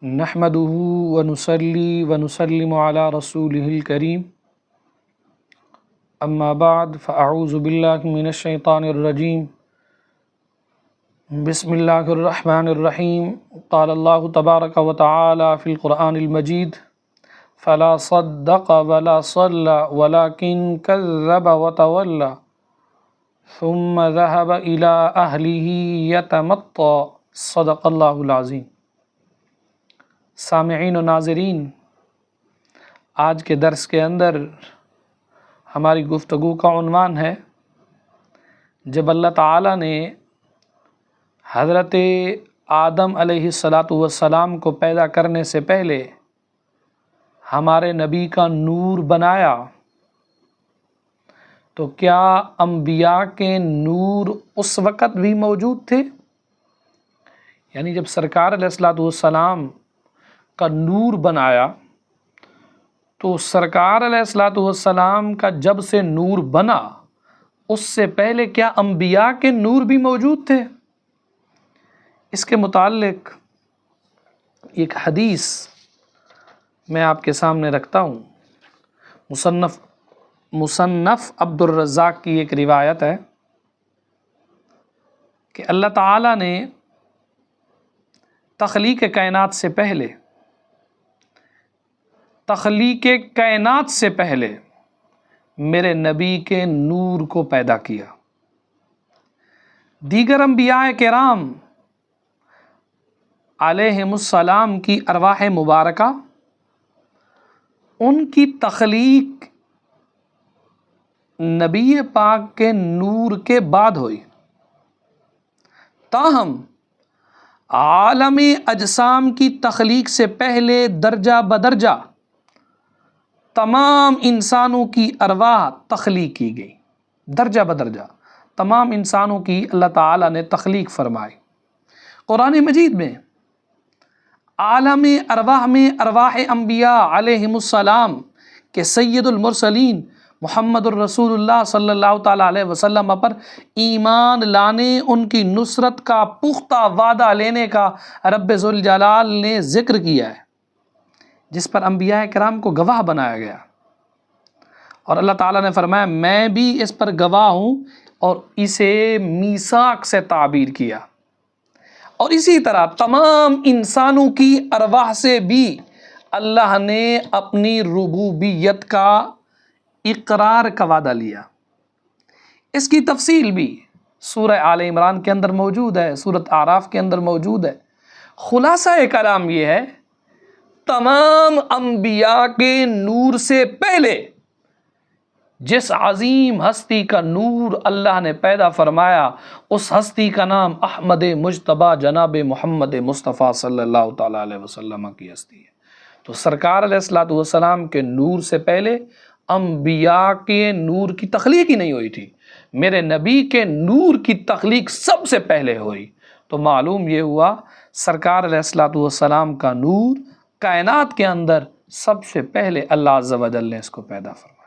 نحمده ونصلي ونسلم على رسوله الكريم اما بعد فاعوذ بالله من الشيطان الرجيم بسم الله الرحمن الرحيم قال الله تبارك وتعالى في القرآن المجيد فلا صدق ولا صلى ولكن كذب وتولى ثم ذهب إلى أهله يتمطى صدق الله العظيم۔ سامعین و ناظرین، آج کے درس کے اندر ہماری گفتگو کا عنوان ہے جب اللہ تعالیٰ نے حضرت آدم علیہ السلام کو پیدا کرنے سے پہلے ہمارے نبی کا نور بنایا تو کیا انبیاء کے نور اس وقت بھی موجود تھے؟ یعنی جب سرکار علیہ السلام کا نور بنایا تو سرکار علیہ السلام کا جب سے نور بنا اس سے پہلے کیا انبیاء کے نور بھی موجود تھے؟ اس کے متعلق ایک حدیث میں آپ کے سامنے رکھتا ہوں۔ مصنف عبد الرزاق کی ایک روایت ہے کہ اللہ تعالیٰ نے تخلیق کائنات سے پہلے میرے نبی کے نور کو پیدا کیا۔ دیگر انبیاء کرام علیہم السلام کی ارواح مبارکہ ان کی تخلیق نبی پاک کے نور کے بعد ہوئی، تاہم عالم اجسام کی تخلیق سے پہلے درجہ بدرجہ تمام انسانوں کی ارواح تخلیق کی گئی۔ درجہ بدرجہ تمام انسانوں کی اللہ تعالیٰ نے تخلیق فرمائی۔ قرآن مجید میں عالم ارواح میں ارواح انبیاء علیہم السلام کے سید المرسلین محمد الرسول اللہ صلی اللہ تعالیٰ علیہ وسلم پر ایمان لانے، ان کی نصرت کا پختہ وعدہ لینے کا رب ذوالجلال نے ذکر کیا ہے، جس پر انبیاء کرام کو گواہ بنایا گیا، اور اللہ تعالیٰ نے فرمایا میں بھی اس پر گواہ ہوں، اور اسے میثاق سے تعبیر کیا۔ اور اسی طرح تمام انسانوں کی ارواح سے بھی اللہ نے اپنی ربوبیت کا اقرار کا وعدہ لیا۔ اس کی تفصیل بھی سورہ آل عمران کے اندر موجود ہے، سورۃ اعراف کے اندر موجود ہے۔ خلاصہ کلام یہ ہے، تمام انبیاء کے نور سے پہلے جس عظیم ہستی کا نور اللہ نے پیدا فرمایا، اس ہستی کا نام احمد مجتبیٰ جناب محمد مصطفیٰ صلی اللہ تعالیٰ علیہ وسلم کی ہستی ہے۔ تو سرکار علیہ السلام کے نور سے پہلے انبیاء کے نور کی تخلیق ہی نہیں ہوئی تھی، میرے نبی کے نور کی تخلیق سب سے پہلے ہوئی۔ تو معلوم یہ ہوا سرکار علیہ السلام کا نور کائنات کے اندر سب سے پہلے اللہ عز و جل نے اس کو پیدا فرمایا۔